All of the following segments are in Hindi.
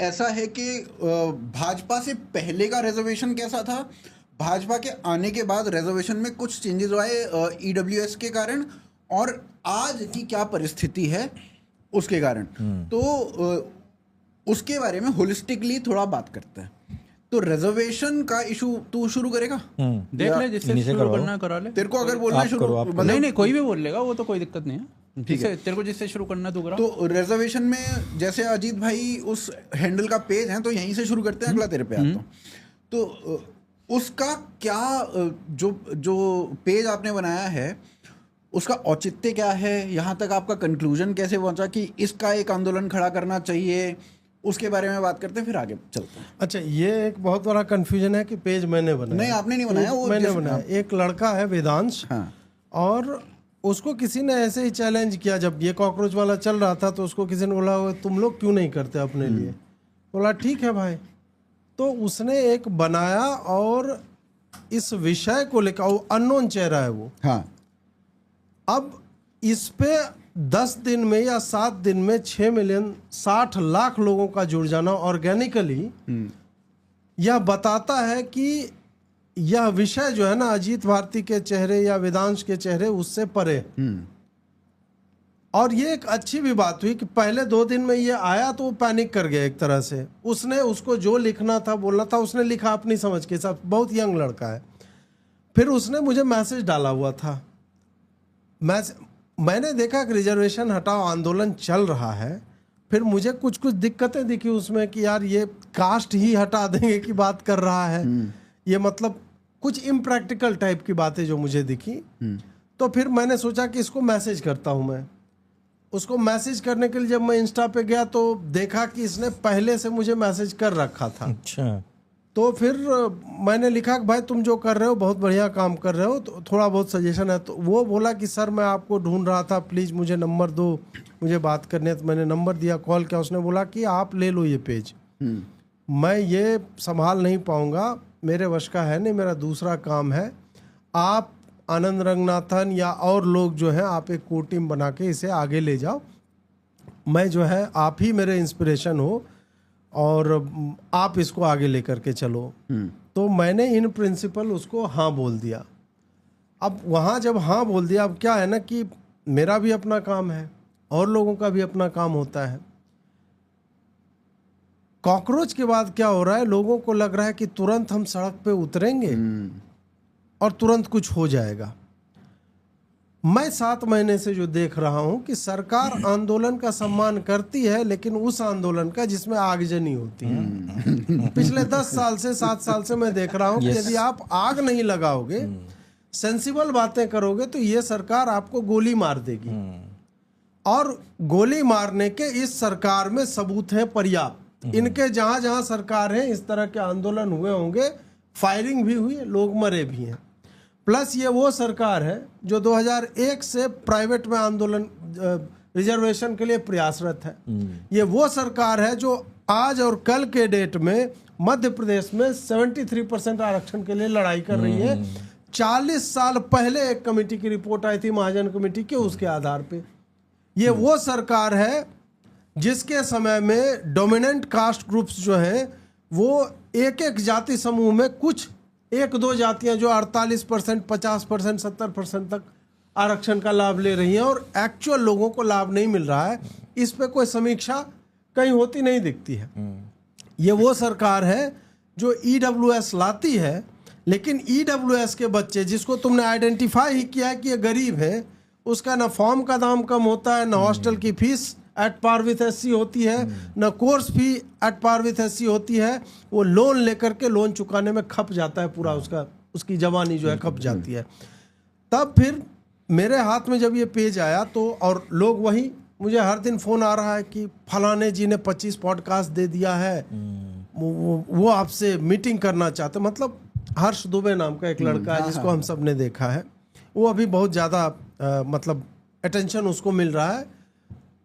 ऐसा है कि भाजपा से पहले का रिजर्वेशन कैसा था, भाजपा के आने के बाद रिजर्वेशन में कुछ चेंजेस आए ईडब्ल्यूएस के कारण, और आज की क्या परिस्थिति है उसके कारण। तो उसके बारे में होलिस्टिकली थोड़ा बात करते हैं। तो रिजर्वेशन का इशू तू शुरू करेगा? देख ले, जिससे शुरू करना करा ले। तेरे को अगर बोलना शुरू, नहीं कोई भी बोल लेगा, वो तो कोई दिक्कत नहीं है। ठीक है, तेरे को जिससे शुरू करना तू करा। तो रिजर्वेशन में जैसे अजीत भाई उस हैंडल का पेज है, तो यहीं से शुरू करते हैं, अगला तेरे पे आता हूं। तो उसका क्या, जो पेज आपने बनाया है उसका औचित्य क्या है, यहाँ तक आपका कंक्लूजन कैसे पहुंचा कि इसका एक आंदोलन खड़ा करना चाहिए, उसके बारे में बात करते हैं, फिर आगे चलते हैं। अच्छा, ये एक बहुत बड़ा कंफ्यूजन है कि पेज मैंने बनाया। नहीं, आपने नहीं बनाया, वो मैंने बनाया। एक लड़का है वेदांश, हाँ, और उसको किसी ने ऐसे ही चैलेंज किया जब ये कॉकरोच वाला चल रहा था, तो उसको किसी ने बोला तुम लोग क्यों नहीं करते अपने लिए। बोला ठीक है भाई। तो उसने एक बनाया और इस विषय को लेकर, वो अननोन चेहरा है वो, हाँ, अब इस पे 10 दिन में या 7 दिन में 6 मिलियन 60 लाख लोगों का जुड़ जाना ऑर्गेनिकली, यह बताता है कि यह विषय जो है ना, अजीत भारती के चेहरे या वेदांश के चेहरे उससे परे। और ये एक अच्छी भी बात हुई कि पहले 2 दिन में ये आया तो वो पैनिक कर गया एक तरह से। उसने उसको जो लिखना था, बोलना था, उसने लिखा अपनी समझ के साथ। बहुत यंग लड़का है। फिर उसने मुझे मैसेज डाला हुआ था। मैंने देखा कि रिजर्वेशन हटाओ आंदोलन चल रहा है। फिर मुझे कुछ दिक्कतें दिखी उसमें कि यार ये कास्ट ही हटा देंगे की बात कर रहा है। ये मतलब कुछ इम्प्रैक्टिकल टाइप की बातें जो मुझे दिखी। तो फिर मैंने सोचा कि इसको मैसेज करता हूँ मैं। उसको मैसेज करने के लिए जब मैं इंस्टा पे गया तो देखा कि इसने पहले से मुझे मैसेज कर रखा था। अच्छा। तो फिर मैंने लिखा कि भाई तुम जो कर रहे हो बहुत बढ़िया काम कर रहे हो, तो थोड़ा बहुत सजेशन है। तो वो बोला कि सर मैं आपको ढूंढ रहा था, प्लीज़ मुझे नंबर दो, मुझे बात करनी है। तो मैंने नंबर दिया, कॉल किया। उसने बोला कि आप ले लो ये पेज, मैं ये संभाल नहीं पाऊँगा, मेरे वश का है नहीं, मेरा दूसरा काम है। आप आनंद रंगनाथन या और लोग जो हैं, आप एक कोर टीम बना के इसे आगे ले जाओ। मैं जो है, आप ही मेरे इंस्पिरेशन हो और आप इसको आगे लेकर के चलो। तो मैंने इन प्रिंसिपल उसको हाँ बोल दिया। अब वहाँ जब हाँ बोल दिया, अब क्या है ना कि मेरा भी अपना काम है और लोगों का भी अपना काम होता है। कॉकरोच के बाद क्या हो रहा है, लोगों को लग रहा है कि तुरंत हम सड़क पे उतरेंगे और तुरंत कुछ हो जाएगा। मैं 7 महीने से जो देख रहा हूं कि सरकार आंदोलन का सम्मान करती है, लेकिन उस आंदोलन का जिसमें आगजनी होती है। पिछले 10 साल से 7 साल से मैं देख रहा हूं कि यदि आप आग नहीं लगाओगे, सेंसिबल बातें करोगे, तो ये सरकार आपको गोली मार देगी। और गोली मारने के इस सरकार में सबूत है पर्याप्त। इनके जहां जहां सरकार है, इस तरह के आंदोलन हुए होंगे, फायरिंग भी हुई है, लोग मरे भी हैं। प्लस ये वो सरकार है जो 2001 से प्राइवेट में आंदोलन रिजर्वेशन के लिए प्रयासरत है। ये वो सरकार है जो आज और कल के डेट में मध्य प्रदेश में 73% आरक्षण के लिए लड़ाई कर रही है। 40 साल पहले एक कमेटी की रिपोर्ट आई थी, महाजन कमेटी की, उसके आधार पे। ये वो सरकार है जिसके समय में डोमिनेंट कास्ट ग्रुप्स जो हैं, वो एक एक जाति समूह में कुछ 1-2 जातियां जो 48%, 50%, 70% तक आरक्षण का लाभ ले रही हैं और एक्चुअल लोगों को लाभ नहीं मिल रहा है। इस पे कोई समीक्षा कहीं होती नहीं दिखती है। ये वो सरकार है जो ईडब्ल्यूएस लाती है, लेकिन ईडब्ल्यूएस के बच्चे जिसको तुमने आइडेंटिफाई ही किया है कि ये गरीब है, उसका ना फॉर्म का दाम कम होता है, ना हॉस्टल की fees at par with SC होती है, न course fee at par with SC होती है। वो लोन लेकर के लोन चुकाने में खप जाता है पूरा, उसकी जवानी जो है खप जाती है। तब फिर मेरे हाथ में जब ये पेज आया तो, और लोग वही, मुझे हर दिन फ़ोन आ रहा है कि फलाने जी ने 25 पॉडकास्ट दे दिया है, वो आपसे मीटिंग करना चाहते। मतलब हर्ष दुबे नाम का एक लड़का है जिसको हम सब ने देखा है, वो अभी बहुत ज़्यादा मतलब अटेंशन उसको मिल रहा है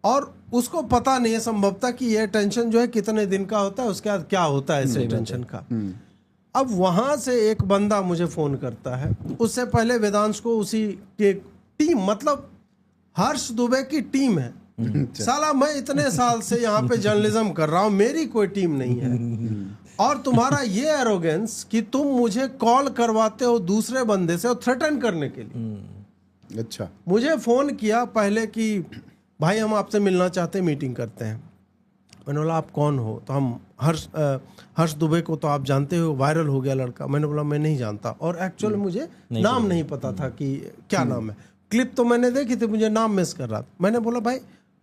और उसको पता नहीं है संभवतः कि ये टेंशन जो है कितने दिन का होता है, उसके बाद क्या होता है इस टेंशन का। अब वहां से एक बंदा मुझे फोन करता है, उससे पहले वेदांश को उसी की टीम, मतलब हर्ष दुबे की टीम है, साला मैं इतने साल से यहाँ पे जर्नलिज्म कर रहा हूँ, मेरी कोई टीम नहीं है, और तुम्हारा ये एरोगेंस कि तुम मुझे कॉल करवाते हो दूसरे बंदे से और थ्रेटन करने के लिए। अच्छा, मुझे फोन किया पहले कि भाई हम आपसे मिलना चाहते हैं, मीटिंग करते हैं। मैंने बोला आप कौन हो? तो हम हर्ष दुबे को तो आप जानते हो, वायरल हो गया लड़का। मैंने बोला मैं नहीं जानता, और एक्चुअली मुझे नाम नहीं पता था कि क्या नाम है। क्लिप तो मैंने देखी थी, मुझे नाम मिस कर रहा था। मैंने बोला भाई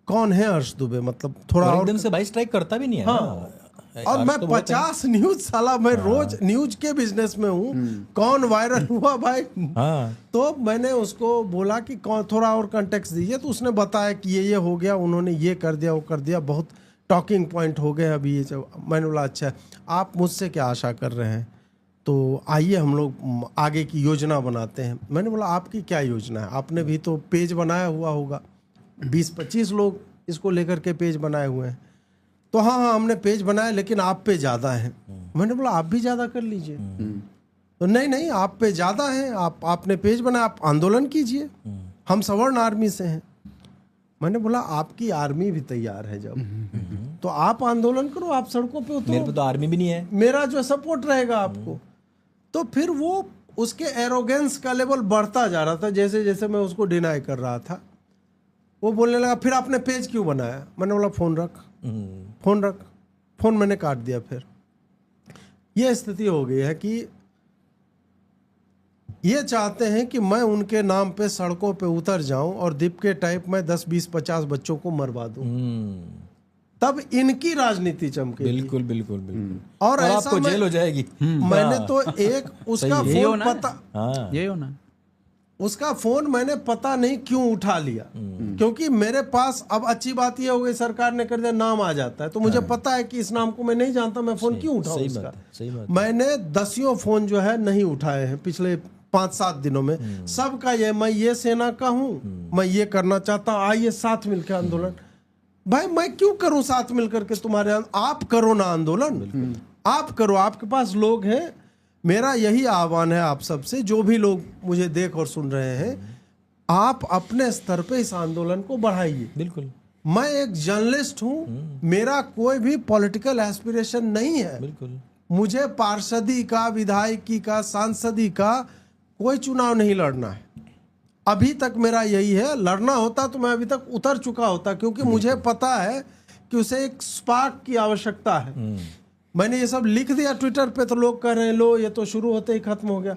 कौन है हर्ष दुबे, मतलब थोड़ा और एकदम से भाई स्ट्राइक करता भी नहीं है। हाँ, और मैं 50 न्यूज, साला मैं रोज न्यूज के बिजनेस में हूँ, कौन वायरल हुआ भाई। हाँ। तो मैंने उसको बोला कि कौन, थोड़ा और कंटेक्स्ट दीजिए। तो उसने बताया कि ये हो गया, उन्होंने ये कर दिया, वो कर दिया, बहुत टॉकिंग पॉइंट हो गए अभी ये सब। मैंने बोला अच्छा आप मुझसे क्या आशा कर रहे हैं, तो आइए हम लोग आगे की योजना बनाते हैं। मैंने बोला आपकी क्या योजना है? आपने भी तो पेज बनाया हुआ होगा, 20-25 लोग इसको लेकर के पेज बनाए हुए हैं। तो हाँ हाँ हमने पेज बनाया, लेकिन आप पे ज़्यादा है। मैंने बोला आप भी ज़्यादा कर लीजिए। तो नहीं नहीं आप पे ज़्यादा है, आपने पेज बनाया, आप आंदोलन कीजिए, हम सवर्ण आर्मी से हैं। मैंने बोला आपकी आर्मी भी तैयार है जब, तो आप आंदोलन करो, आप सड़कों पे उतरो, मेरे पे तो आर्मी भी नहीं है, मेरा जो सपोर्ट रहेगा आपको। तो फिर वो उसके एरोगेंस का लेवल बढ़ता जा रहा था, जैसे जैसे मैं उसको डिनाई कर रहा था। वो बोलने लगा फिर आपने पेज क्यों बनाया? मैंने बोला फोन रख, फोन रख। फोन मैंने काट दिया। फिर ये स्थिति हो गई है कि ये चाहते हैं कि मैं उनके नाम पे सड़कों पे उतर जाऊं और दीप के टाइप में 10, 20, 50 बच्चों को मरवा दूं, तब इनकी राजनीति चमके। बिल्कुल बिल्कुल बिल्कुल। और ऐसा आपको जेल हो जाएगी। मैंने तो एक उसका फोन पता, यही होना, उसका फोन मैंने पता नहीं क्यों उठा लिया, क्योंकि मेरे पास अब अच्छी बात यह हो गई, सरकार ने कर दिया, नाम आ जाता है, तो मुझे पता है कि इस नाम को मैं नहीं जानता, मैं फोन क्यों उठाऊं उसका। सही बात। मैंने 10 फोन जो है नहीं उठाए हैं पिछले 5-7 दिनों में। सबका ये, मैं ये सेना का हूँ, मैं ये करना चाहता हूँ, आइए साथ मिलकर आंदोलन। भाई मैं क्यों करूं साथ मिलकर के तुम्हारे, आप करो ना आंदोलन, आप करो, आपके पास लोग हैं। मेरा यही आह्वान है आप सबसे, जो भी लोग मुझे देख और सुन रहे हैं, आप अपने स्तर पे इस आंदोलन को बढ़ाइए। बिल्कुल। मैं एक जर्नलिस्ट हूं, मेरा कोई भी पॉलिटिकल एस्पिरेशन नहीं है। बिल्कुल। मुझे पार्षदी का, विधायकी का, सांसदी का कोई चुनाव नहीं लड़ना है। अभी तक मेरा यही है, लड़ना होता तो मैं अभी तक उतर चुका होता, क्योंकि मुझे पता है कि उसे एक स्पार्क की आवश्यकता है। मैंने ये सब लिख दिया ट्विटर पे, तो लोग कह रहे हैं लो ये तो शुरू होते ही खत्म हो गया।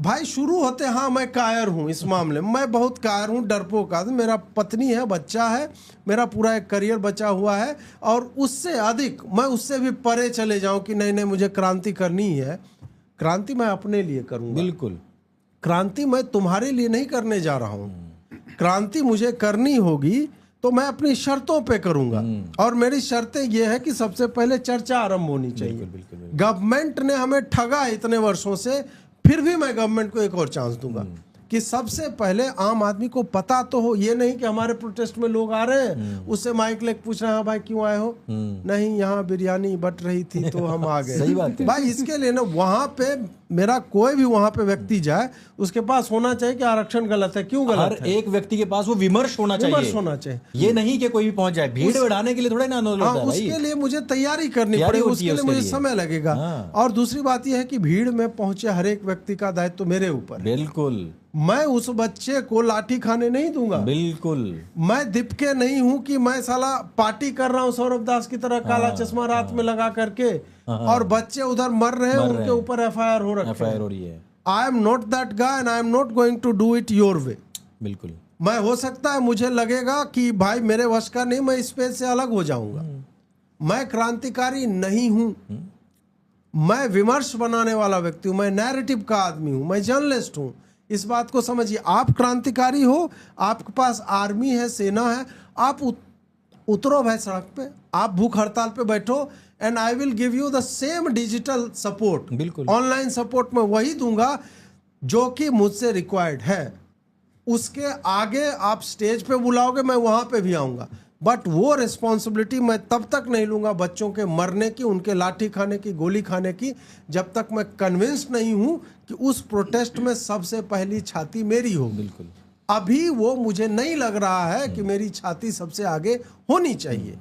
भाई शुरू होते, हाँ मैं कायर हूँ इस मामले में, मैं बहुत कायर हूँ, डरपोक आदमी। मेरा पत्नी है, बच्चा है, मेरा पूरा एक करियर बचा हुआ है, और उससे अधिक मैं उससे भी परे चले जाऊं कि नहीं नहीं मुझे क्रांति करनी है। क्रांति मैं अपने लिए करूंगा। बिल्कुल। क्रांति मैं तुम्हारे लिए नहीं करने जा रहा हूं। क्रांति मुझे करनी होगी तो मैं अपनी शर्तों पे करूंगा, और मेरी शर्तें ये है कि सबसे पहले चर्चा आरंभ होनी चाहिए। गवर्नमेंट ने हमें ठगा इतने वर्षों से, फिर भी मैं गवर्नमेंट को एक और चांस दूंगा कि सबसे पहले आम आदमी को पता तो हो। ये नहीं कि हमारे प्रोटेस्ट में लोग आ रहे हैं, उससे माइक लेके पूछ रहे हैं भाई क्यों आए हो, नहीं यहाँ बिरयानी बट रही थी तो हम आ गए। सही बात है भाई। इसके लिए ना वहां पे मेरा कोई भी वहां पे व्यक्ति जाए, उसके पास होना चाहिए कि आरक्षण गलत है, क्यों गलत हर एक व्यक्ति के पास वो विमर्श होना चाहिए। विमर्श होना चाहिए, ये नहीं कि कोई भी पहुंच जाए। भीड़ बढ़ाने के लिए थोड़ा ना आंदोलन होता है भाई। उसके लिए मुझे तैयारी करनी पड़ेगी, उसके लिए मुझे समय लगेगा। और दूसरी बात यह है कि भीड़ में पहुंचे हर एक व्यक्ति का दायित्व तो मेरे ऊपर। बिल्कुल। मैं उस बच्चे को लाठी खाने नहीं दूंगा। बिल्कुल। मैं दीपके नहीं हूं कि मैं साला पार्टी कर रहा हूं सौरभ दास की तरह, काला चश्मा रात में लगा करके, और बच्चे उधर मर रहे हैं, उनके ऊपर एफआईआर हो रही है। I am not that guy and I am not going to do it your way. बिल्कुल। मैं, हो सकता है मुझे लगेगा कि भाई मेरे वश का नहीं, मैं इस पेज से अलग हो जाऊंगा। मैं क्रांतिकारी नहीं हूं, मैं विमर्श बनाने वाला व्यक्ति हूं, मैं नैरेटिव का आदमी हूं, मैं जर्नलिस्ट हूं। इस बात को समझिए। आप क्रांतिकारी हो, आपके पास आर्मी है, सेना है, आप उतरो भाई सड़क पे, आप भूख हड़ताल पे बैठो, and I will give you the same digital support. बिल्कुल। ऑनलाइन सपोर्ट मैं वही दूंगा जो कि मुझसे रिक्वायर्ड है। उसके आगे आप स्टेज पे बुलाओगे, मैं वहां पे भी आऊंगा, बट वो रिस्पॉन्सिबिलिटी मैं तब तक नहीं लूंगा बच्चों के मरने की, उनके लाठी खाने की, गोली खाने की, जब तक मैं कन्विंस्ड नहीं हूं कि उस प्रोटेस्ट में सबसे पहली छाती मेरी हो। बिल्कुल। अभी वो मुझे नहीं लग रहा है कि मेरी छाती सबसे आगे होनी चाहिए।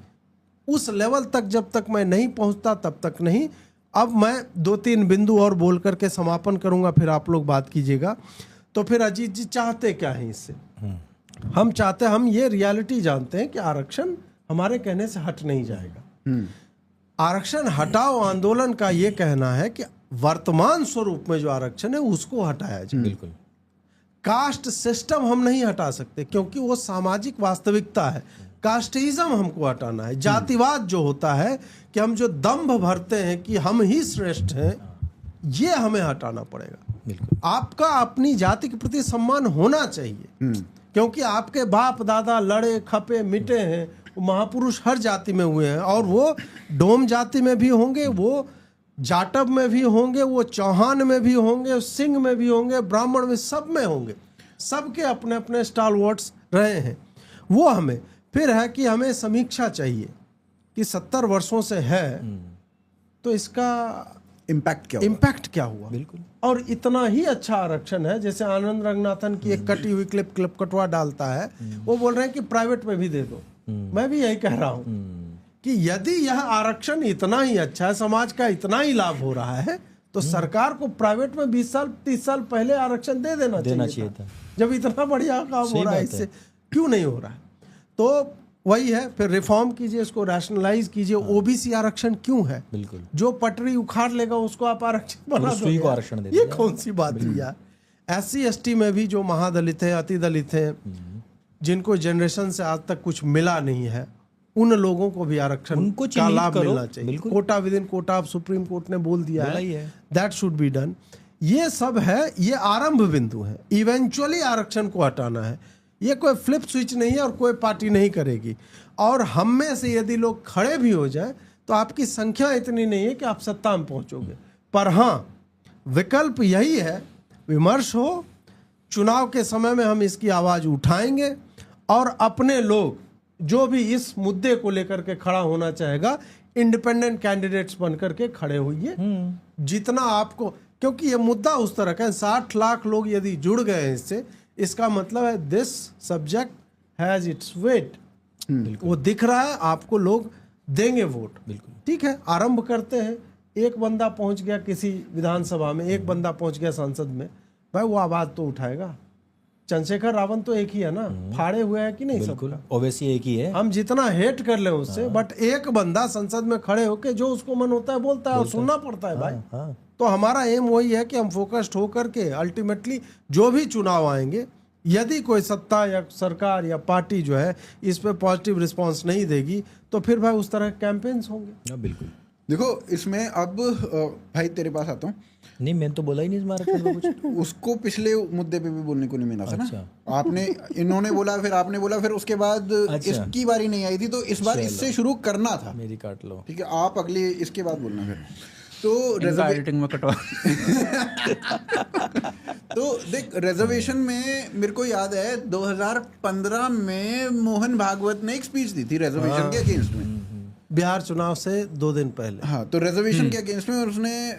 उस लेवल तक जब तक मैं नहीं पहुंचता तब तक नहीं। अब मैं 2-3 बिंदु और बोल करके समापन करूंगा, फिर आप लोग बात कीजिएगा। तो फिर अजीत जी चाहते क्या है इससे? हम ये रियलिटी जानते हैं कि आरक्षण हमारे कहने से हट नहीं जाएगा। आरक्षण हटाओ आंदोलन का ये कहना है कि वर्तमान स्वरूप में जो आरक्षण है उसको हटाया जाए। बिल्कुल। कास्ट सिस्टम हम नहीं हटा सकते क्योंकि वो सामाजिक वास्तविकता है। कास्टिज्म हमको हटाना है। जातिवाद जो होता है कि हम जो दंभ भरते हैं कि हम ही श्रेष्ठ हैं, ये हमें हटाना पड़ेगा। बिल्कुल। आपका अपनी जाति के प्रति सम्मान होना चाहिए, क्योंकि आपके बाप दादा लड़े खपे मिटे हैं, महापुरुष हर जाति में हुए हैं, और वो डोम जाति में भी होंगे, वो जाटव में भी होंगे, वो चौहान में भी होंगे, सिंह में भी होंगे, ब्राह्मण में, सब में होंगे। सबके अपने अपने स्टालवर्ड्स रहे हैं। वो हमें फिर है कि हमें समीक्षा चाहिए कि 70 वर्षों से है तो इसका इम्पैक्ट क्या हुआ। बिल्कुल। और इतना ही अच्छा आरक्षण है, जैसे आनंद रंगनाथन की एक कटी हुई क्लिप कटवा डालता है, वो बोल रहे हैं कि प्राइवेट में भी दे दो। मैं भी यही कह रहा हूं कि यदि यह आरक्षण इतना ही अच्छा है, समाज का इतना ही लाभ हो रहा है, तो सरकार को प्राइवेट में 20 साल 30 साल पहले आरक्षण दे देना चाहिए था। जब इतना बढ़िया काम हो रहा है, इससे क्यों नहीं हो रहा है? तो वही है, फिर रिफॉर्म कीजिए, इसको रैशनलाइज कीजिए। ओबीसी आरक्षण क्यों है? बिल्कुल। जो पटरी उखाड़ लेगा उसको आप आरक्षण बना दो, को आरक्षण दे ये कौन सी बात हुई यार? SC ST में भी जो महादलित हैं, अति दलित हैं, जिनको जनरेशन से आज तक कुछ मिला नहीं है, उन लोगों को भी आरक्षण का लाभ मिलना चाहिए। कोटा विद इन कोटा, अब सुप्रीम कोर्ट ने बोल दिया है, दैट शुड बी डन। ये सब है, ये आरंभ बिंदु है। इवेंचुअली आरक्षण को हटाना है। ये कोई फ्लिप स्विच नहीं है और कोई पार्टी नहीं करेगी। और हम में से यदि लोग खड़े भी हो जाए तो आपकी संख्या इतनी नहीं है कि आप सत्ता में पहुंचोगे। पर हाँ, विकल्प यही है, विमर्श हो, चुनाव के समय में हम इसकी आवाज उठाएंगे, और अपने लोग जो भी इस मुद्दे को लेकर के खड़ा होना चाहेगा, इंडिपेंडेंट कैंडिडेट्स बनकर के खड़े होइए। जितना आपको, क्योंकि ये मुद्दा उस तरह का है, 60 लाख लोग यदि जुड़ गए हैं इससे, इसका मतलब है this subject has its weight. वो दिख रहा है, आपको लोग देंगे वोट। बिल्कुल। ठीक है, आरंभ करते हैं। एक बंदा पहुंच गया किसी विधानसभा में, एक बंदा पहुंच गया संसद में, भाई वो आवाज तो उठाएगा। चंद्रशेखर रावण तो एक ही है ना, फाड़े हुए हैं कि नहीं? बिल्कुल, ओवैसी एक ही है। हम जितना हेट कर ले उससे, बट एक बंदा संसद में खड़े होके जो उसको मन होता है बोलता है, और सुनना पड़ता है भाई। तो हमारा एम वही है कि हम फोकस्ड होकर के अल्टीमेटली जो भी चुनाव आएंगे, यदि कोई सत्ता या सरकार या पार्टी जो है इस पे पॉजिटिव रिस्पांस नहीं देगी, तो फिर भाई उस तरह कैंपेन्स होंगे। बिल्कुल। देखो, इसमें अब भाई तेरे पास आता हूँ। नहीं, मैंने तो बोला ही नहीं इस आरक्षण में कुछ। उसको पिछले मुद्दे पे भी बोलने को नहीं मिला था ना। आपने, इन्होंने बोला, फिर आपने बोला, फिर उसके बाद इसकी बारी नहीं आई थी, तो इस बार इससे शुरू करना था। मेरी काट लो। ठीक है, आप अगले इसके बाद बोलना फिर। तो एडिटिंग में कटवा तो देख, रिजर्वेशन में मेरे को याद है 2015 में मोहन भागवत ने एक स्पीच दी थी रिजर्वेशन के अगेंस्ट में, बिहार चुनाव से 2 दिन पहले। हाँ, तो रिजर्वेशन के अगेंस्ट में उसने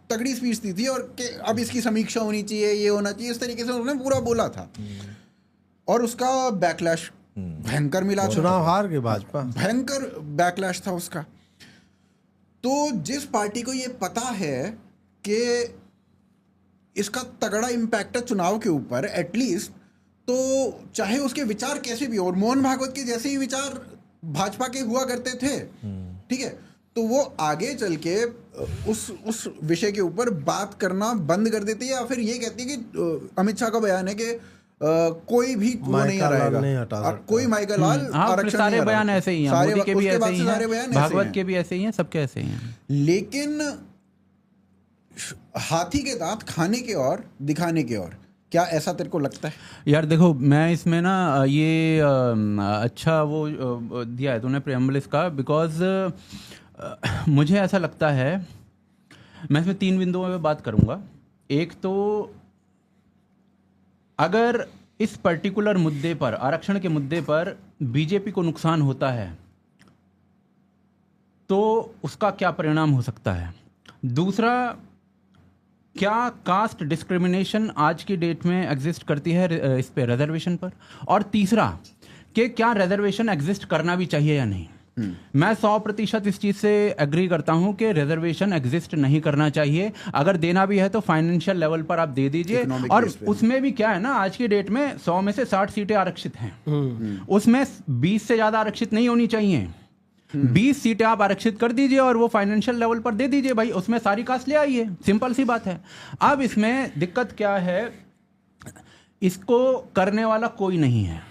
तगड़ी स्पीच दी थी, और कि अब इसकी समीक्षा होनी चाहिए, ये होना चाहिए, इस तरीके से उन्होंने पूरा बोला था। और उसका बैकलैश भयंकर मिला। चुनाव हार गए भाजपा, भयंकर बैकलैश था उसका। तो जिस पार्टी को ये पता है कि इसका तगड़ा इम्पैक्ट है चुनाव के ऊपर, एटलीस्ट, तो चाहे उसके विचार कैसे भी हो, और मोहन भागवत के जैसे ही विचार भाजपा के हुआ करते थे, ठीक है, तो वो आगे चल के उस विषय के ऊपर बात करना बंद कर देती है, या फिर ये कहती है कि अमित शाह का बयान है कि कोई भी वो नहीं हटाएगा, और कोई माइकल लाल आरक्षण। सारे बयान ऐसे ही हैं, मोदी के भी ऐसे ही हैं, भागवत के भी ऐसे ही हैं, सबके ऐसे ही हैं। लेकिन हाथी के दांत खाने के और दिखाने के और, क्या ऐसा तेरे को लगता है? यार देखो, मैं इसमें ना ये अच्छा वो दिया है तूने प्रेम्बल इसका, बिकॉज मुझे ऐसा लगता है, मैं इसमें 3 बिंदुओं में बात करूंगा। एक तो अगर इस पर्टिकुलर मुद्दे पर, आरक्षण के मुद्दे पर बीजेपी को नुकसान होता है तो उसका क्या परिणाम हो सकता है। दूसरा, क्या कास्ट डिस्क्रिमिनेशन आज की डेट में एग्जिस्ट करती है इस पे रिजर्वेशन पर? और तीसरा कि क्या रिजर्वेशन एग्जिस्ट करना भी चाहिए या नहीं? मैं 100% इस चीज से एग्री करता हूं कि रिजर्वेशन एग्जिस्ट नहीं करना चाहिए। अगर देना भी है तो फाइनेंशियल लेवल पर आप दे दीजिए। Economic और base पे। उसमें भी क्या है ना, आज की डेट में 100 में से 60 सीटें आरक्षित हैं, उसमें 20 से ज्यादा आरक्षित नहीं होनी चाहिए। 20 सीटें आप आरक्षित कर दीजिए और वो फाइनेंशियल लेवल पर दे दीजिए भाई, उसमें सारी कास्ट ले आइए, सिंपल सी बात है। अब इसमें दिक्कत क्या है, इसको करने वाला कोई नहीं है,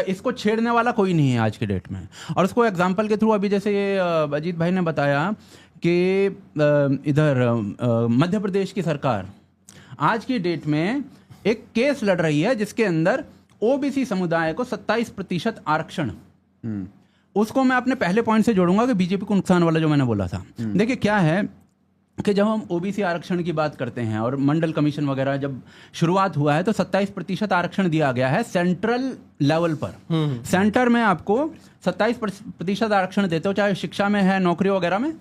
इसको छेड़ने वाला कोई नहीं है आज के डेट में। और उसको एग्जांपल के थ्रू अभी जैसे ये अजीत भाई ने बताया कि इधर मध्य प्रदेश की सरकार आज की डेट में एक केस लड़ रही है जिसके अंदर ओबीसी समुदाय को 27% आरक्षण, उसको मैं अपने पहले पॉइंट से जोड़ूंगा कि बीजेपी को नुकसान वाला जो मैंने बोला था। देखिए क्या है कि जब हम ओबीसी आरक्षण की बात करते हैं और मंडल कमीशन वगैरह जब शुरुआत हुआ है तो 27% आरक्षण दिया गया है सेंट्रल लेवल पर। सेंटर में आपको 27% आरक्षण देते हो, चाहे शिक्षा में है, नौकरी वगैरह में।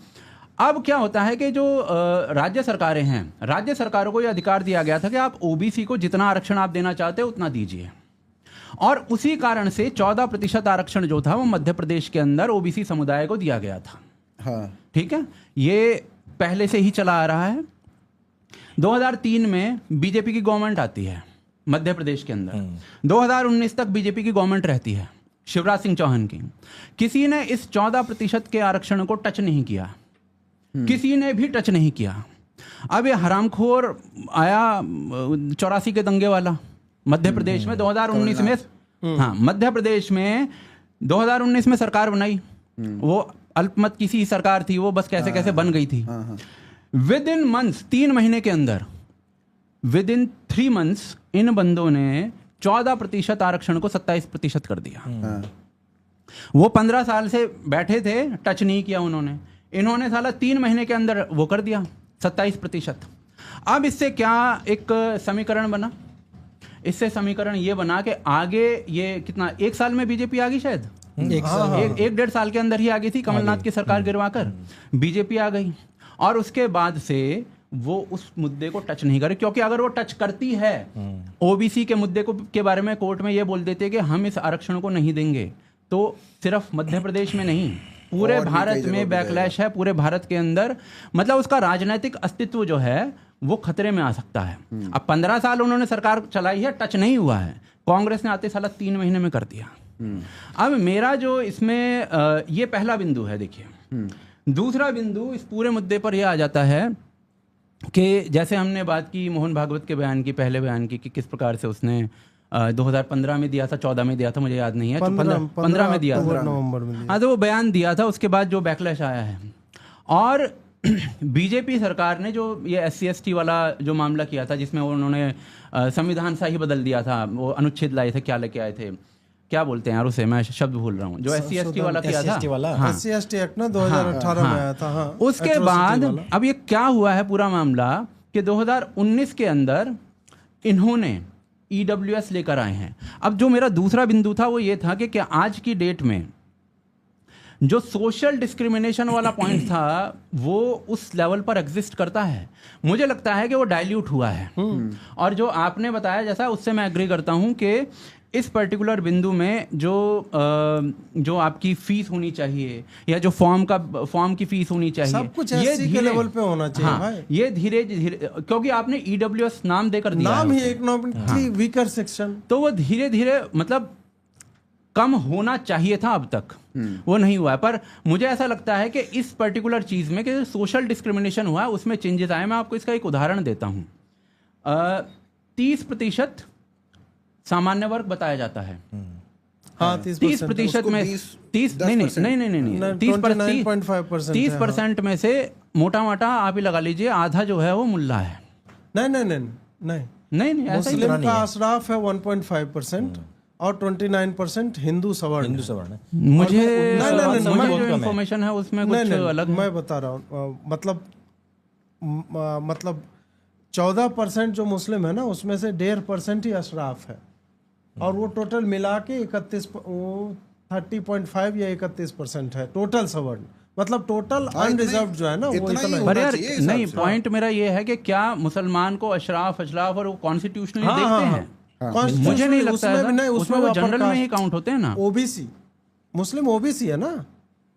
अब क्या होता है कि जो राज्य सरकारें हैं, राज्य सरकारों को यह अधिकार दिया गया था कि आप ओबीसी को जितना आरक्षण आप देना चाहते हो उतना दीजिए। और उसी कारण से 14% आरक्षण जो था वो मध्य प्रदेश के अंदर ओबीसी समुदाय को दिया गया था। हाँ, ठीक है, ये पहले से ही चला आ रहा है। 2003 में बीजेपी की गवर्नमेंट आती है मध्य प्रदेश के अंदर, 2019 तक बीजेपी की गवर्नमेंट रहती है शिवराज सिंह चौहान की। किसी ने इस 14% के आरक्षण को टच नहीं किया, किसी ने भी टच नहीं किया। अब ये हरामखोर आया 84 के दंगे वाला मध्य प्रदेश में 2019 में, हाँ मध्य प्रदेश में 2019 में सरकार बनाई, वो अल्पमत की सी सरकार थी, वो बस कैसे कैसे बन गई थी। विद इन मंथ्स, 3 महीने के अंदर, विद इन 3 मंथ्स इन बंदों ने 14% आरक्षण को 27% कर दिया। वो 15 साल से बैठे थे, टच नहीं किया उन्होंने, इन्होंने साला 3 महीने के अंदर वो कर दिया 27%। अब इससे क्या एक समीकरण बना, इससे समीकरण ये बना कि आगे ये कितना, 1 साल में बीजेपी आ गई, शायद एक 1.5 साल के अंदर ही आ गई थी, कमलनाथ की सरकार गिरवाकर बीजेपी आ गई। और उसके बाद से वो उस मुद्दे को टच नहीं करे, क्योंकि अगर वो टच करती है ओबीसी के मुद्दे को के बारे में, कोर्ट में ये बोल देते कि हम इस आरक्षण को नहीं देंगे, तो सिर्फ मध्य प्रदेश में नहीं पूरे भारत में बैकलैश है, पूरे भारत के अंदर। मतलब उसका राजनीतिक अस्तित्व जो है वो खतरे में आ सकता है। अब 15 साल उन्होंने सरकार चलाई है, टच नहीं हुआ है, कांग्रेस ने आते साला 3 महीने में कर दिया। अब मेरा जो इसमें ये पहला बिंदु है। देखिए दूसरा बिंदु इस पूरे मुद्दे पर यह आ जाता है कि जैसे हमने बात की मोहन भागवत के बयान की, पहले बयान की, कि किस प्रकार से उसने 2015 में दिया था, 14 में दिया था, मुझे याद नहीं है, 15 में दिया था, नवंबर में। हाँ, तो वो बयान दिया था, उसके बाद जो बैकलैश आया है। और बीजेपी सरकार ने जो ये SC/ST वाला जो मामला किया था, जिसमें उन्होंने संविधान सा ही बदल दिया था, वो अनुच्छेद लाए थे, क्या लेके आए थे, क्या बोलते हैं यार उसे, मैं शब्द भूल रहा हूँ, जो SC/ST वाला किया था, SC/ST एक्ट ना 2018 में आया था। हाँ, उसके बाद अब ये क्या हुआ है पूरा मामला कि 2019 के अंदर इन्होंने EWS लेकर आए हैं। अब जो मेरा दूसरा बिंदु था वो ये था कि क्या आज की डेट में जो सोशल डिस्क्रिमिनेशन वाला पॉइंट था वो उस लेवल पर एग्जिस्ट करता है? मुझे लगता है कि वो डाइल्यूट हुआ है। और जो आपने बताया जैसा, उससे मैं एग्री करता हूं कि इस पर्टिकुलर बिंदु में जो आपकी फीस होनी चाहिए या जो फॉर्म की फीस होनी चाहिए, सब कुछ SC के लेवल पे होना चाहिए। हाँ, ये धीरे धीरे, क्योंकि आपने EWS नाम देकर दिया, नाम ही इकोनॉमिकली वीकर सेक्शन, तो वो धीरे धीरे मतलब कम होना चाहिए था, अब तक वो नहीं हुआ है। पर मुझे ऐसा लगता है कि इस पर्टिकुलर चीज में कि सोशल डिस्क्रिमिनेशन हुआ है उसमें चेंजेस आए। मैं आपको इसका एक उदाहरण देता हूं। 30% सामान्य वर्ग बताया जाता है। हाँ, 30% में 30% में से मोटा मोटा आप ही लगा लीजिए, आधा जो है वो मुल्ला है। नहीं, मुस्लिम का अशराफ है 1.5% और 29% हिंदू सवर्ण। मुझे इंफॉर्मेशन है उसमें कुछ अलग। मैं बता रहा हूँ, मतलब 14% जो मुस्लिम है ना, उसमें से 1.5% ही अशराफ है, और वो टोटल मिला के 30.5 या 31% है टोटल सवर्ण। मतलब टोटल हाँ, अनरिजर्व जो है ना वो इतना ही इतना होना पर यार चाहिए हिसाब नहीं, से। पॉइंट मेरा ये है कि क्या मुसलमान को अशराफ और वो कॉन्स्टिट्यूशनली हाँ, देखते हाँ, हैं? Constitution मुझे नहीं लगता उसमें है भी नहीं, उसमें वो upper जनरल में ही caste, काउंट होते हैं ना। ओबीसी, मुस्लिम ओबीसी है ना,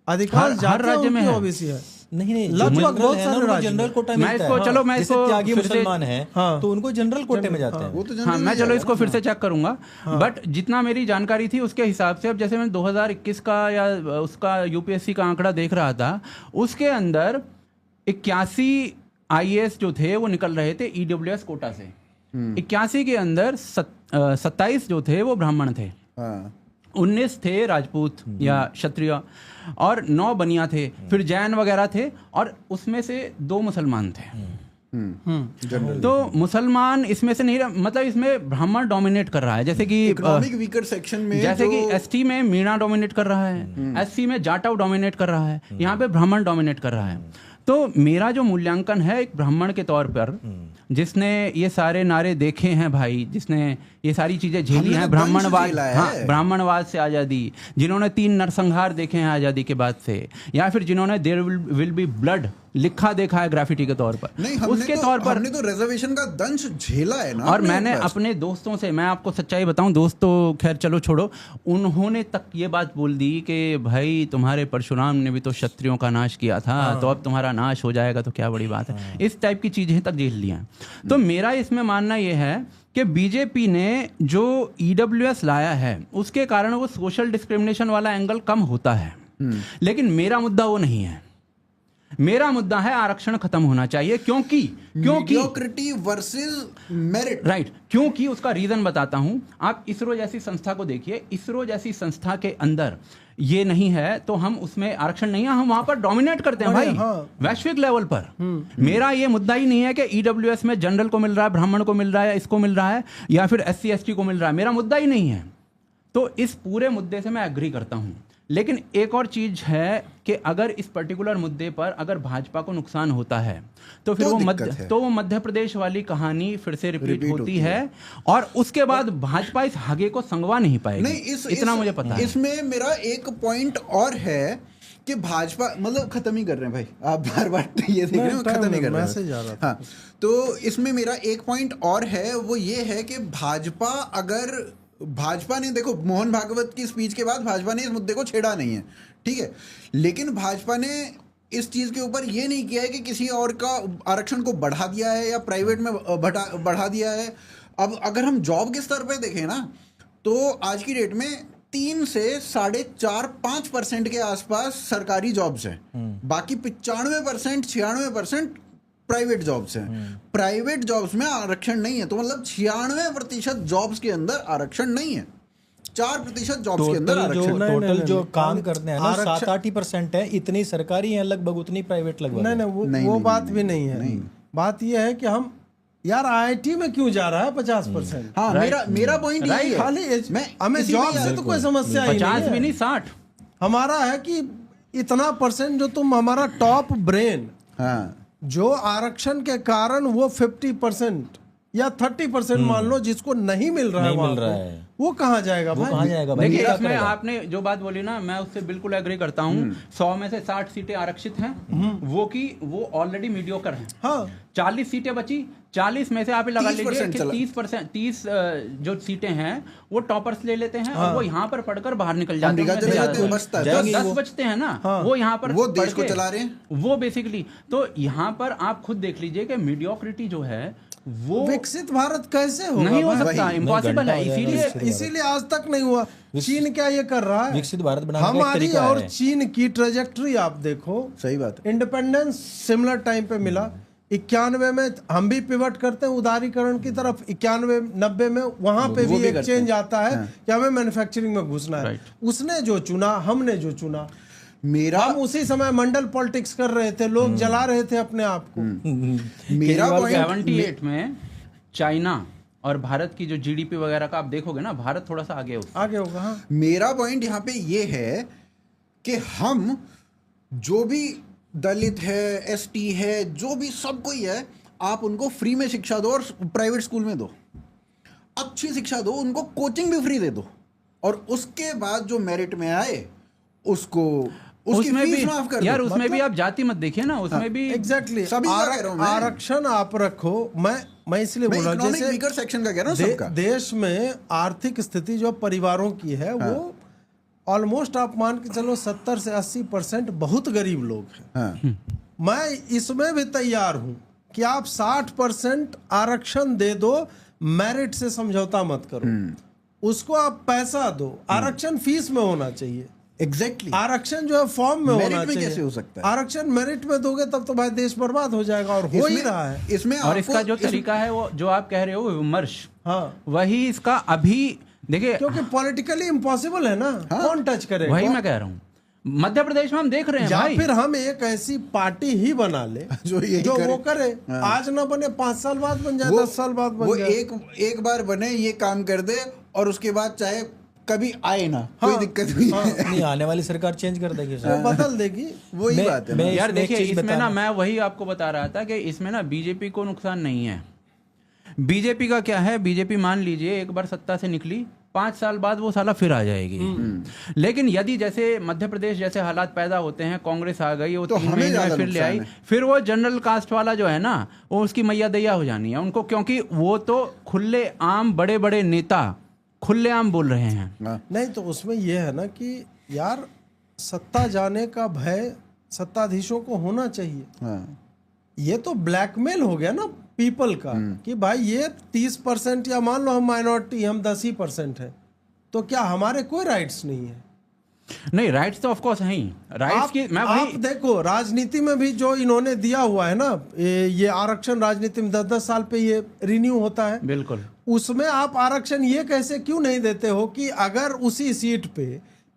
अधिकांश हर राज्य में है। ओबीसी है। नहीं लगभग जनरल बहुत है सारे ना, उनको राज्य जनरल में। कोटा मैं मिलता इसको है। चलो मैं जैसे इसको त्यागी फिर से- मुसलमान है हाँ। तो उनको जनरल कोटे में जाते हैं। वो तो हाँ, जनरल मैं में चलो जाएगा इसको ना। फिर से चेक करूंगा, बट जितना मेरी जानकारी थी उसके हिसाब से, अब जैसे मैं 2021 का या उसका यूपीएससी का आंकड़ा देख रहा था, उसके अंदर 81 आईएएस जो थे वो निकल रहे थे ईडब्ल्यूएस कोटा से। 81 के अंदर 27 जो थे वो ब्राह्मण थे, हाँ 19 थे राजपूत या क्षत्रिय, और 9 बनिया थे, फिर जैन वगैरह थे, और उसमें से 2 मुसलमान थे। जनरल। तो मुसलमान इसमें से नहीं मतलब इसमें ब्राह्मण डोमिनेट कर रहा है, जैसे कि इकोनॉमिक वीकर सेक्शन में जैसे कि जो- एसटी में मीणा डोमिनेट कर रहा है, एससी में जाटव डोमिनेट कर रहा है, यहाँ पे ब्राह्मण डोमिनेट कर रहा है। तो मेरा जो मूल्यांकन है एक ब्राह्मण के तौर पर, जिसने ये सारे नारे देखे हैं भाई, जिसने ये सारी चीजें झेली हमने हैं, तो ब्राह्मणवाद, दंश झेला है। हाँ, ब्राह्मणवाद से आज़ादी, जिन्होंने 3 नरसंहार देखे हैं आज़ादी के बाद से, या फिर जिन्होंने देयर विल बी ब्लड लिखा देखा है ग्राफिटी के तौर पर, नहीं उसके तौर पर हमने तो रिजर्वेशन का दंश झेला है ना और अपने मैंने ऊपर। अपने दोस्तों से, मैं आपको सच्चाई बताऊं, दोस्त तो खैर चलो छोड़ो, उन्होंने तक ये बात बोल दी कि भाई तुम्हारे परशुराम ने भी तो क्षत्रियों का नाश किया था, तो अब तुम्हारा नाश हो जाएगा तो क्या बड़ी बात है, इस टाइप की चीजें तक झेल लिया। तो मेरा इसमें मानना यह है कि बीजेपी ने जो ईडब्ल्यूएस लाया है उसके कारण वो सोशल डिस्क्रिमिनेशन वाला एंगल कम होता है, लेकिन मेरा मुद्दा वो नहीं है। मेरा मुद्दा है आरक्षण खत्म होना चाहिए, क्योंकि मीडियोक्रिटी वर्सेस मेरिट। राइट, क्योंकि उसका रीजन बताता हूं। आप इसरो जैसी संस्था को देखिए, इसरो जैसी संस्था के अंदर ये नहीं है तो हम उसमें आरक्षण नहीं है, हम वहां पर डोमिनेट करते हैं भाई, हाँ। वैश्विक लेवल पर। मेरा ये मुद्दा ही नहीं है कि ईडब्ल्यूएस में जनरल को मिल रहा है, ब्राह्मण को मिल रहा है, इसको मिल रहा है, या फिर एससी एसटी को मिल रहा है, मेरा मुद्दा ही नहीं है। तो इस पूरे मुद्दे से मैं एग्री करता हूं, लेकिन एक और चीज है कि अगर इस पर्टिकुलर मुद्दे पर अगर भाजपा को नुकसान होता है तो फिर तो वो मध्य प्रदेश वाली कहानी फिर से रिपीट होती है, और उसके बाद भाजपा इस धागे को संगवा नहीं पाएगी। नहीं इतना मुझे पता है। इसमें मेरा एक पॉइंट और है कि भाजपा मतलब खत्म ही कर रहे हैं भाई, आप बार बार ये देख रहे हो, खत्म ही कर रहे हैं। मैसेज आ रहा था। हाँ, तो इसमें मेरा एक पॉइंट और है, वो ये है कि भाजपा ने देखो मोहन भागवत की स्पीच के बाद भाजपा ने इस मुद्दे को छेड़ा नहीं है, ठीक है, लेकिन भाजपा ने इस चीज के ऊपर ये नहीं किया है कि किसी और का आरक्षण को बढ़ा दिया है या प्राइवेट में बढ़ा दिया है। अब अगर हम जॉब के स्तर पे देखें ना, तो आज की डेट में 3 से 4.5-5% के आसपास सरकारी जॉब्स हैं, बाकी 95% 96% प्राइवेट जॉब्स हैं। प्राइवेट जॉब्स में आरक्षण नहीं है, तो मतलब 96% जॉब्स के अंदर आरक्षण नहीं है, 4% जॉब्स के अंदर आरक्षण। टोटल जो काम करते हैं ना 7-8% है, इतनी सरकारी है लगभग, उतनी प्राइवेट लगभग। नहीं, वो बात भी नहीं है। बात ये है कि हम यार आईआईटी में क्यों जा रहा है 50%? हाँ, मेरा पॉइंट यही है। खाली हमें इसी जॉब में से तो कोई समस्या ही नहीं 50 भी है। नहीं 60। हमारा है कि इतना परसेंट जो तुम हमारा टॉप ब्रेन हाँ, जो आरक्षण के कारण वो 50% या 30% मान लो जिसको नहीं मिल रहा नहीं है, मिल रहा वहाँ है। को, वो कहाँ जाएगा वो भाई? कहाँ जाएगा भाई? देखिए क्या इसमें करेगा? आपने जो बात बोली ना, मैं उससे बिल्कुल एग्री करता हूँ। 100 में से 60 सीटें आरक्षित हैं, वो ऑलरेडी मीडियोकर हैं। हाँ, 40 सीटें बची, 40 में से आप लगा लीजिए 30% कि चला। 30 जो सीटें हैं वो टॉपर्स ले लेते हैं, और वो यहाँ पर पढ़कर बाहर निकल जाते हैं। अमेरिका चले जाते हैं, बचता है। 10 बचते हैं ना, वो यहाँ पर वो देश पढ़ को के- चला रहे हैं। वो बेसिकली, तो यहाँ पर आप खुद देख लीजिए कि मीडियोक्रिटी जो है वो विकसित भारत कैसे होगा नहीं हो भाई? सकता, वही। इम्पॉसिबल है। घंटा हो जाएगा इसीलिए इसीलिए आज तक नहीं हुआ। चीन क्या ये कर रहा है? विकसित भारत बनाने का एक हमारी तरीका और है। चीन की ट्रेजेक्ट्री आप देखो, सही बात है। इंडिपेंडेंस सिमिलर टाइम पे मिला। 91 में हम भी पिवट करते हैं उदारीकरण की तरफ, 91-90 में वहां पे वो भी भी एक करते चेंज हैं। आता है कि हमें मैन्युफैक्चरिंग में घुसना है। उसने जो चुना, हमने जो चुना, हम उसी समय मंडल पॉलिटिक्स कर रहे थे, लोग जला रहे थे अपने आप को। मेरा पॉइंट 78 में चाइना और भारत की जो जीडीपी वगैरह का आप देखोगे ना, भारत थोड़ा सा आगे है उससे। आगे होगा। हाँ, मेरा पॉइंट यहाँ पे ये है कि हम जो भी दलित है, एसटी है, जो भी सब कोई है, आप उनको फ्री में शिक्षा दो और प्राइवेट स्कूल में दो, अच्छी शिक्षा दो, उनको कोचिंग भी फ्री दे दो, और उसके बाद जो मेरिट में आए उसको उसकी उसमें फीस भी माफ कर दो। यार उसमें भी आप जाति मत देखिए ना, उसमें भी एग्जैक्टली सभी का कह रहा हूं मैं। आरक्षण आप रखो। मैं इसलिए मैं बोल रहा हूँ इकोनॉमिक जैसे वीकर सेक्शन का कह रहा हूँ सबका। देश में आर्थिक स्थिति जो परिवारों की है वो ऑलमोस्ट आप मान के चलो 70 से 80% बहुत गरीब लोग हैं। हाँ। मैं इसमें भी तैयार हूं कि आप 60% आरक्षण दे दो, मेरिट से समझौता मत करो, उसको आप पैसा दो। आरक्षण फीस में होना चाहिए, एग्जैक्टली। आरक्षण जो है फॉर्म में मेरिट होना में चाहिए। कैसे हो सकता है? आरक्षण मेरिट में दोगे तब तो भाई देश बर्बाद हो जाएगा, और हो ही रहा है। इसमें और इसका जो आपको तरीका है वो जो आप कह रहे हो विमर्श, हाँ, वही इसका अभी देखिए, क्योंकि पॉलिटिकली इम्पॉसिबल है ना, कौन टच करेगा? वही मैं कह रहा हूँ। मध्य प्रदेश में हम देख रहे हैं या भाई, फिर हम एक ऐसी पार्टी ही बना ले जो यही जो करे। वो करे। आज ना बने 5 साल बाद बन जाए, 10 साल बाद बन वो जाए। एक बार बने, ये काम कर दे, और उसके बाद चाहे कभी आए ना, कोई दिक्कत नहीं है। नहीं, आने वाली सरकार चेंज कर देगी वो बदल देगी। वही मैं- बात है मैं ना। यार इसमें एक देखिए चीज इसमें ना बताना- मैं वही आपको बता रहा था कि इसमें ना बीजेपी को नुकसान नहीं है। बीजेपी का क्या है, बीजेपी मान लीजिए एक बार सत्ता से निकली, 5 साल बाद वो साला फिर आ जाएगी। लेकिन यदि जैसे मध्य प्रदेश जैसे हालात पैदा होते हैं, कांग्रेस आ गई, वो तो 3 हमें महीने ज्यादा में फिर ले आई, नुकसान है। फिर वो जनरल कास्ट वाला जो है ना, वो उसकी मैया दैया हो जानी है उनको, क्योंकि वो तो खुले आम बड़े बड़े नेता खुले आम बोल रहे हैं। हाँ। नहीं तो उसमें यह है ना कि यार सत्ता जाने का भय सत्ताधीशों को होना चाहिए। हाँ। ये तो ब्लैकमेल हो गया ना पीपल का, कि भाई ये 30% या मान लो हम माइनॉरिटी, हम 10% है, तो क्या हमारे कोई राइट्स नहीं है? नहीं, राइट्स तो ऑफ कोर्स हैं ही, राइट्स की मैं आप वही देखो राजनीति में भी जो इन्होंने दिया हुआ है ना, ये आरक्षण राजनीति में 10-10 साल पे ये रिन्यू होता है। बिल्कुल, उसमें आप आरक्षण ये कैसे क्यों नहीं देते हो कि अगर उसी सीट पे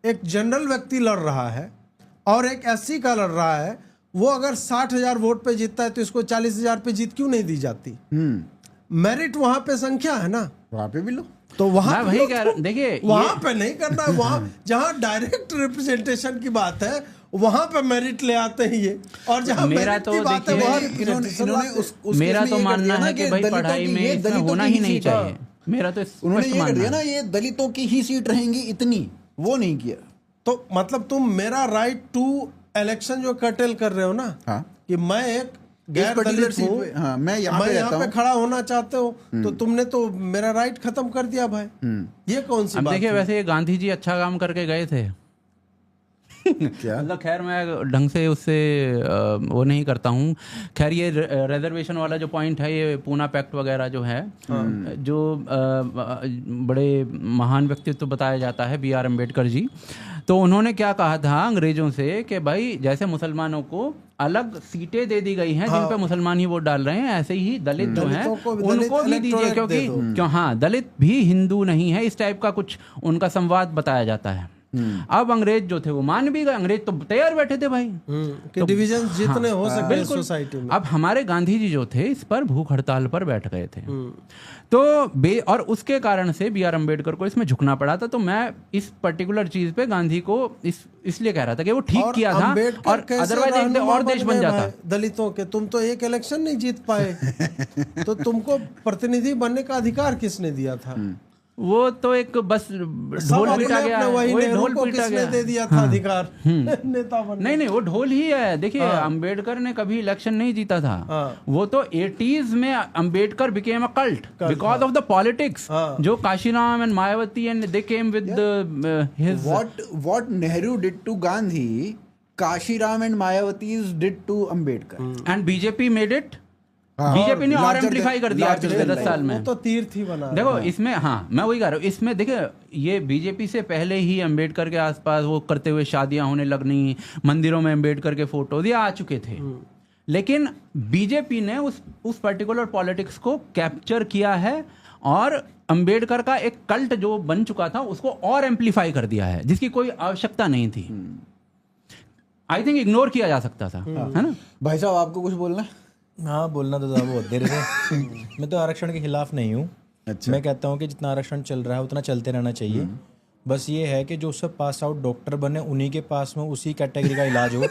एक जनरल व्यक्ति लड़ रहा है और एक एससी का लड़ रहा है, वो अगर 60,000 वोट पे जीतता है तो इसको 40,000 पे जीत क्यों नहीं दी जाती? मेरिट वहां पे संख्या है ना, वहां पे भी लो। तो वहां मैं पे वही लो, कह रहा देखिए वहां पे नहीं करना है। वहां जहां डायरेक्ट रिप्रेजेंटेशन की बात है वहां पे मेरिट ले आते हैं ये, और जहां मेरा मेरिट तो की बात है देखिए, वहां इन्होंने representation इन्होंने लाते हैं। उस मेरा केस तो में ये कर मानना दिया ना है कि भाई दलितों पढ़ाई की में ये इसमें दलितों होना की ही नहीं सीट है। चाहिए। मेरा तो उन्होंने स्पष्ट ये कर मानना दिया ना, है। ये दलितों की ही सीट रहेंगी इतनी, वो नहीं किया। तो मतलब तुम मेरा राइट टू इलेक्शन जो कर्टेल कर रहे हो ना, हाँ। कि मैं एक गैर particular दलित seat हूँ, पे, हाँ, मैं यहाँ पे मैं रहता यहाँ पे हूँ। खड़ा होना चाहते हो, तो तुमने तो मेरा राइट खत्म कर दिया भाई। ये कौन सी अब बात देखिए है? वैसे ये गांधी जी अच्छा काम करके गए थे। क्या? मतलब खैर मैं ढंग से उससे वो नहीं करता हूँ। खैर ये रिजर्वेशन वाला जो पॉइंट है, ये पूना पैक्ट वगैरह जो है, जो बड़े महान व्यक्तित्व बताया जाता है बी आर अम्बेडकर जी, तो उन्होंने क्या कहा था अंग्रेजों से कि भाई जैसे मुसलमानों को अलग सीटें दे दी गई हैं जिन पे मुसलमान ही वोट डाल रहे हैं, ऐसे ही दलित जो हैं दलितों को भी उनको दलित भी दीजिए, electorate क्योंकि दे दो। क्यों हाँ दलित भी हिंदू नहीं है, इस टाइप का कुछ उनका संवाद बताया जाता है। अब अंग्रेज जो थे वो मान भी गए, अंग्रेज तो तैयार बैठे थे भाई कि डिविजन जितने हो सके बिल्कुल। सोसाइटी में। अब हमारे गांधी जी जो थे इस पर भूख हड़ताल पर बैठ गए थे, तो और उसके कारण से बी आर अम्बेडकर को इसमें झुकना पड़ा था। तो मैं इस पर्टिकुलर चीज पे गांधी को इसलिए कह रहा था कि वो ठीक और किया था, अम्बेडकर और कैसे अदरवाइज एक रहनुमा और देश बन गए जाता। भाई दलितों के? तुम तो एक इलेक्शन नहीं जीत पाए, तो तुमको प्रतिनिधि बनने का अधिकार किसने दिया था? वो तो एक बस सब ढोल अपने पीटा गया, अपने वही वही नेहरू ढोल को पीटा किसने गया। दे दिया था अधिकार नेता बनने? नहीं नहीं, वो ढोल ही है। देखिए अंबेडकर ने कभी इलेक्शन नहीं जीता था, वो तो 80s में Ambedkar became a cult because of the politics, जो Kanshiram and Mayawati and they came with his what Nehru did to Gandhi, Kashiram and Mayawati did to Ambedkar. And BJP made it. हाँ, बीजेपी ने और larger एम्पलीफाई than- कर दिया larger पिछले than 10 साल में। वो तो तीर्थ ही बना देखो इसमें, हाँ मैं वही कह रहा हूँ, इसमें देखिए ये बीजेपी से पहले ही अंबेडकर के आसपास वो करते हुए शादियां होने लगनी, मंदिरों में अंबेडकर के फोटोज ये आ चुके थे, लेकिन बीजेपी ने उस पर्टिकुलर पॉलिटिक्स को कैप्चर किया है और अंबेडकर का एक कल्ट जो बन चुका था उसको और एम्पलीफाई कर दिया है, जिसकी कोई आवश्यकता नहीं थी। आई थिंक इग्नोर किया जा सकता था, है ना? भाई साहब आपको कुछ बोलना है? हाँ, बोलना तो था बहुत देर से। मैं तो आरक्षण के खिलाफ नहीं हूँ। अच्छा। मैं कहता हूँ कि जितना आरक्षण चल रहा है उतना चलते रहना चाहिए। बस ये है कि जो सब पास आउट डॉक्टर बने उन्हीं के पास में उसी कैटेगरी का इलाज हो,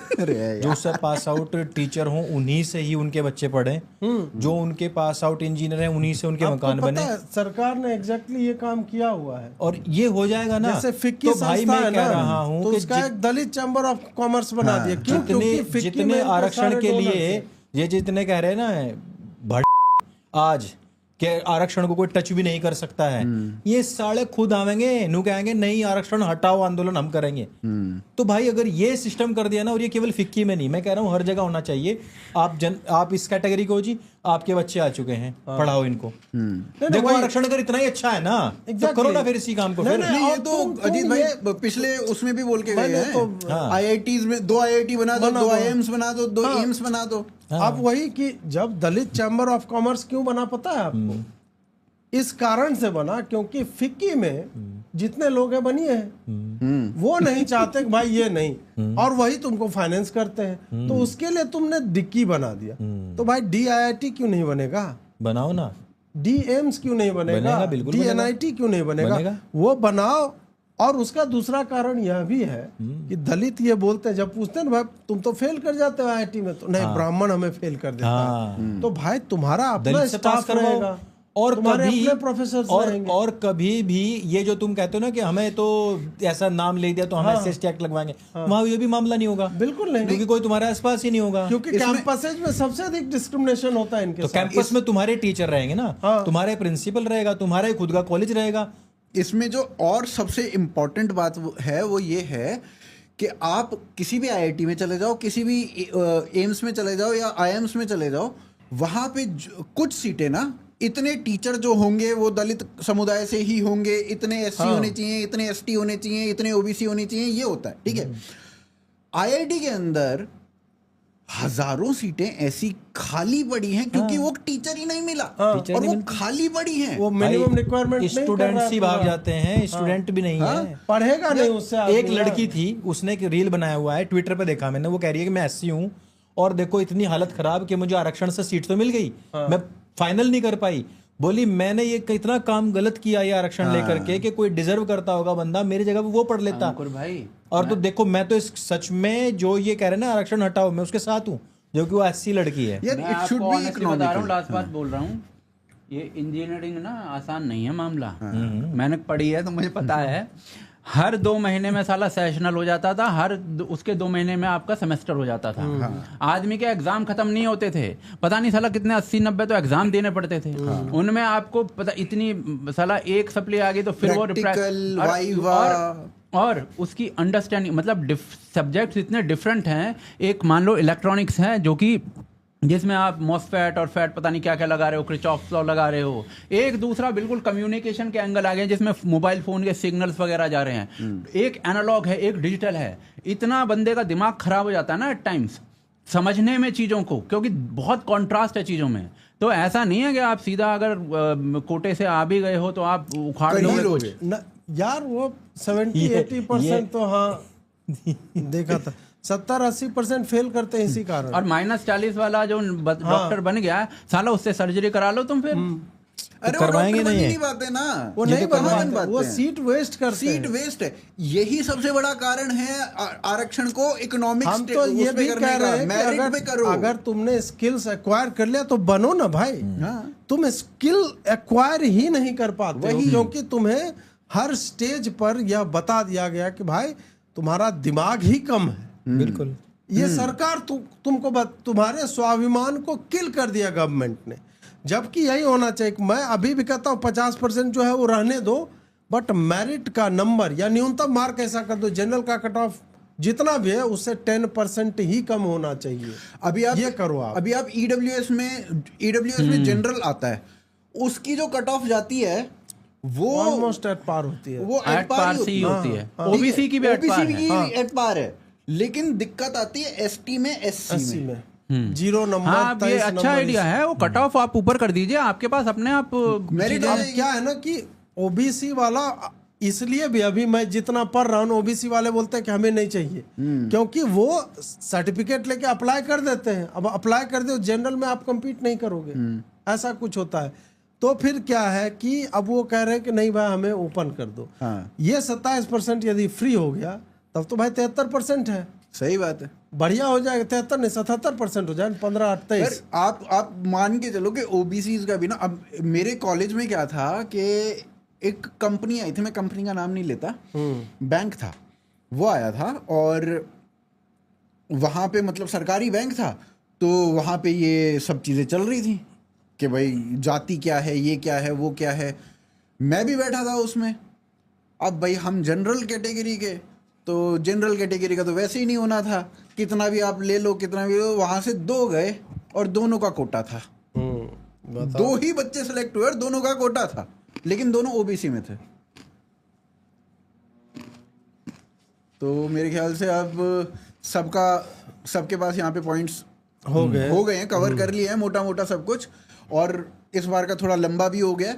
जो सब पास आउट टीचर हों उन्हीं से ही उनके बच्चे पढ़े, जो उनके पास आउट इंजीनियर हैं उन्हीं से उनके मकान आपको बने। पता है, सरकार ने एग्जैक्टली ये काम किया हुआ है। और ये हो जाएगा ना, जैसे फिक्की तो भाई संस्था मैं है कह ना, रहा हूँ तो कि उसका एक दलित चैम्बर ऑफ कॉमर्स बना दिया। क्यों? क्योंकि फिक्की जितने में इनके आरक्षण सारे के डोनर्स लिए हैं। ये जितने कह रहे हैं ना आज के आरक्षण को कोई टच भी नहीं कर सकता है, ये साले खुद आवेंगे नू कहेंगे नहीं आरक्षण हटाओ, आंदोलन हम करेंगे। तो भाई अगर ये सिस्टम कर दिया ना, और ये केवल फिक्की में नहीं, मैं कह रहा हूँ हर जगह होना चाहिए। आप इस कैटेगरी को जी, आपके बच्चे आ चुके हैं, पढ़ाओ इनको। देखो आरक्षण अगर इतना ही अच्छा है ना, तो करो ना फिर इसी काम को। फिर नहीं, ये तो अजीत भाई पिछले उसमें भी बोल के गए हैं, आईआईटीज में 2 आईआईटी बना दो, 2 आईएम्स बना दो, 2 एम्स बना दो। अब वही कि जब दलित चैम्बर ऑफ कॉमर्स क्यों बना पता है आपको? इस कारण से बना क्योंकि फिक्की में जितने लोग हैं बनिए हैं, वो नहीं चाहते कि भाई ये नहीं, और वही तुमको फाइनेंस करते हैं, तो उसके लिए तुमने डिक्की बना दिया। तो भाई DIIT क्यों नहीं बनेगा? बनाओ ना। DAIMS क्यों नहीं बनेगा? बिल्कुल DNIT क्यों नहीं बनेगा? वो बनाओ। और उसका दूसरा कारण यह भी है कि दलित ये बोलते हैं, जब पूछते हैं ना भाई तुम तो फेल कर जाते हो IIT में, तो नहीं ब्राह्मण हमें फेल कर देता है। तो भाई तुम्हारा अपना स्टाफ रहेगा और तुम्हारे कभी अपने प्रोफेसर रहेंगे। और कभी भी ये जो तुम कहते हो ना कि हमें तो ऐसा नाम ले दिया तो हम SC एक्ट लगवाएंगे, वहां ये भी मामला नहीं होगा। बिल्कुल नहीं, क्योंकि कोई तुम्हारे आसपास ही नहीं होगा। क्योंकि कैंपसेज में सबसे अधिक डिस्क्रिमिनेशन होता है इनके तो साथ। कैंपस में तुम्हारे टीचर रहेंगे ना, तुम्हारे प्रिंसिपल रहेगा, तुम्हारा खुद का कॉलेज रहेगा। इसमें जो और सबसे इम्पोर्टेंट बात है वो ये है कि आप किसी भी आईआईटी में चले जाओ, किसी भी एम्स में चले जाओ या आईएम्स में चले जाओ, वहाँ पे कुछ सीटें ना, इतने टीचर जो होंगे वो दलित समुदाय से ही होंगे, इतने SC होने चाहिए, इतने ST होने चाहिए, इतने OBC होने चाहिए, ये होता है। ठीक है, आईआईटी के अंदर हजारों सीटें ऐसी खाली पड़ी हैं क्योंकि वो टीचर ही नहीं मिला, और वो खाली पड़ी हैं। वो मिनिमम रिक्वायरमेंट स्टूडेंट्स ही भाग जाते हैं, स्टूडेंट भी नहीं है, पढ़ेगा नहीं उससे। एक लड़की थी, उसने एक रील बनाया हुआ है, ट्विटर पे देखा मैंने, वो कह रही है कि मैं SC हूँ और देखो इतनी हालत खराब कि मुझे आरक्षण से सीट तो मिल गई, मैं फाइनल नहीं कर पाई। बोली मैंने ये इतना काम गलत किया ये आरक्षण लेकर के कि कोई डिजर्व करता होगा बंदा मेरी जगह पे वो पढ़ लेता। भाई और तो देखो मैं तो इस सच में जो ये कह रहे हैं ना आरक्षण हटाओ, मैं उसके साथ हूँ, जो कि वो SC लड़की है। यार it should be economical. Last बात बोल रहा हूँ, ये इंजीनियरिंग ना आसान नहीं है मामला। मैंने पढ़ी है तो मुझे पता है। हर 2 महीने में साला सेशनल हो जाता था, उसके 2 महीने में आपका सेमेस्टर हो जाता था। आदमी के एग्जाम खत्म नहीं होते थे, पता नहीं साला कितने 80-90 तो एग्जाम देने पड़ते थे। उनमें आपको पता इतनी साला एक सप्ली आ गई तो फिर प्रैक्टिकल, वो वाइवा, और उसकी अंडरस्टैंडिंग, मतलब सब्जेक्ट्स इतने डिफरेंट हैं। एक मान लो इलेक्ट्रॉनिक्स है जो कि जिसमें आप मॉसफेट और फैट पता नहीं क्या क्या लगा रहे हो, क्रिचॉफ्स लॉ लगा रहे हो। एक दूसरा बिल्कुल कम्युनिकेशन के एंगल आ गए जिसमें मोबाइल फोन के सिग्नल्स वगैरह जा रहे हैं। एक एनालॉग है, एक डिजिटल है। इतना बंदे का दिमाग खराब हो जाता है ना एट टाइम्स समझने में चीज़ों को, क्योंकि बहुत कॉन्ट्रास्ट है चीज़ों में। तो ऐसा नहीं है कि आप सीधा अगर कोटे से आ भी गए हो तो आप उखाड़ लोगे यार। वो 70-80% तो हाँ देखा था, 70-80% फेल करते हैं इसी कारण। और -40 वाला जो डॉक्टर बन गया साला, उससे सर्जरी करा लो तुम फिर। अरे करवाएंगे नहीं बातें ना, वो नहीं बनवाते, वो सीट वेस्ट करते हैं। सीट वेस्ट है, यही सबसे बड़ा कारण है आरक्षण को इकोनॉमिक्स। हम तो ये भी कह रहे हैं कि अगर तुमने स्किल्स एक्वायर कर लिया तो बनो ना भाई। तुम स्किल एक्वायर ही नहीं कर पाते हो क्योंकि तुम्हें हर स्टेज पर यह बता दिया गया कि भाई तुम्हारा दिमाग ही कम है। बिल्कुल, ये सरकार तुमको तुम्हारे स्वाभिमान को किल कर दिया गवर्नमेंट ने, जबकि यही होना चाहिए। मैं अभी भी कहता हूँ 50% जो है वो रहने दो, बट मेरिट का नंबर या न्यूनतम मार्क ऐसा कर दो, जनरल का कट ऑफ जितना भी है उससे 10% ही कम होना चाहिए। अभी आप ये करो आप। अभी आप ईडब्ल्यूएस में जनरल आता है, उसकी जो कट ऑफ जाती है वो ऑलमोस्ट एट पार होती है, वो एट पार ही होती है। ओबीसी की भी एट पार है, लेकिन दिक्कत आती है एसटी में, एससी में 0 नंबर। हाँ, ये अच्छा आइडिया है। वो कट ऑफ आप ऊपर कर दीजिए, आपके पास अपने आप मेरिट। क्या है ना कि ओबीसी वाला, इसलिए भी अभी मैं जितना पढ़ रहा हूँ ओबीसी वाले बोलते हैं कि हमें नहीं चाहिए, क्योंकि वो सर्टिफिकेट लेके अप्लाई कर देते हैं। अब अप्लाई कर दो, जनरल में आप compete नहीं करोगे, ऐसा कुछ होता है। तो फिर क्या है कि अब वो कह रहे हैं कि नहीं भाई हमें ओपन कर दो। हाँ। ये 27% यदि फ्री हो गया तब तो भाई 73% है, सही बात है। बढ़िया हो जाएगा। 73 नहीं 77% हो जाए, 15 28। पर आप मान के चलो कि ओबीसीज का भी ना, अब मेरे कॉलेज में क्या था कि एक कंपनी आई थी, मैं कंपनी का नाम नहीं लेता, बैंक था, वो आया था और वहाँ पे मतलब सरकारी बैंक था, तो वहाँ पे ये सब चीज़ें चल रही थी कि भाई जाति क्या है, ये क्या है, वो क्या है। मैं भी बैठा था उसमें। अब भाई हम जनरल कैटेगरी के, तो जनरल कैटेगरी का तो वैसे ही नहीं होना था, कितना भी आप ले लो, कितना भी लो। वहाँ से 2 गए और दोनों का कोटा था। 2 ही बच्चे सेलेक्ट हुए और दोनों का कोटा था, लेकिन दोनों ओबीसी में थे। तो मेरे ख्याल से अब सबके पास यहाँ पे पॉइंट्स हो गए हैं, कवर कर लिए हैं मोटा मोटा सब कुछ। और इस बार का थोड़ा लंबा भी हो गया,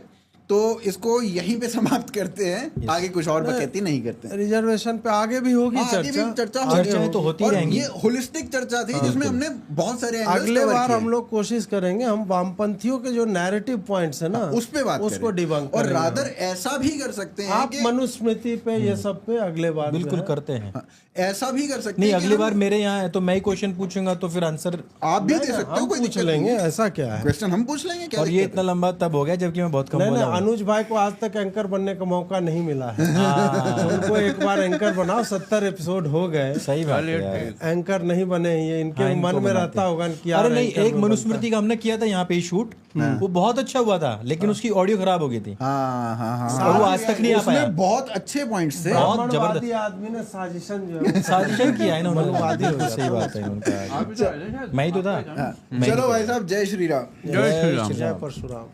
तो इसको यहीं पे समाप्त करते हैं। आगे कुछ और बकैती नहीं करते। रिजर्वेशन पे आगे भी होगी आगे भी चर्चा चर्चाएं तो होती और रहेंगी। ये होलिस्टिक चर्चा थी जिसमें हमने बहुत सारे एंगल्स अगले कवर बार किए। हम लोग कोशिश करेंगे हम वामपंथियों के जो नैरेटिव पॉइंट्स है ना उस पे बात उसको करें। डिबंक और करेंगे। रादर ऐसा भी कर सकते हैं आप कि मनुस्मृति पे ये सब पे अगले बार बिल्कुल जो है, करते हैं। हाँ, ऐसा भी कर सकते नहीं, हैं कि अगली हम- बार मेरे यहाँ है तो मैं ही क्वेश्चन पूछूंगा, तो फिर आंसर आप भी दे सकते हो, हम कोई पूछ दिक्कत लेंगे, नहीं है। ऐसा क्या है। क्वेश्चन हम पूछ लेंगे, क्या और ये दिक्कत इतना लंबा तब हो गया जबकि मैं बहुत कम नहीं बोला नहीं, हूँ। अनुज भाई को आज तक एंकर बनने का मौका नहीं मिला है। उनको एक बार एंकर बनाओ, 70 एपिसोड हो गए, सही बात है यार। एंकर नहीं बने। ये इनके हाँ, मन इनको में बनाते रहता होगा कि यार अरे नहीं, एंकर एक में मनुस्मृति का हमने किया था यहाँ पे शूट, वो बहुत अच्छा हुआ था, लेकिन उसकी ऑडियो खराब हो गई थी। हाँ हाँ हाँ, और वो आज तक नहीं आ पाया। उसमें बहुत अच्छे पॉइंट्स थे। बहुत ब्राह्मणवादी जबरदस्त। आदमी ने साजिशन जो है साजिशन किया है ना मनुवादी हो उन्होंने। जाता सही बात है उनका। आप भी तो आए थे शायद? मैं ही तो था। हाँ, चलो भाई साहब, जय श्री राम। जय श्री राम। जय परशुराम।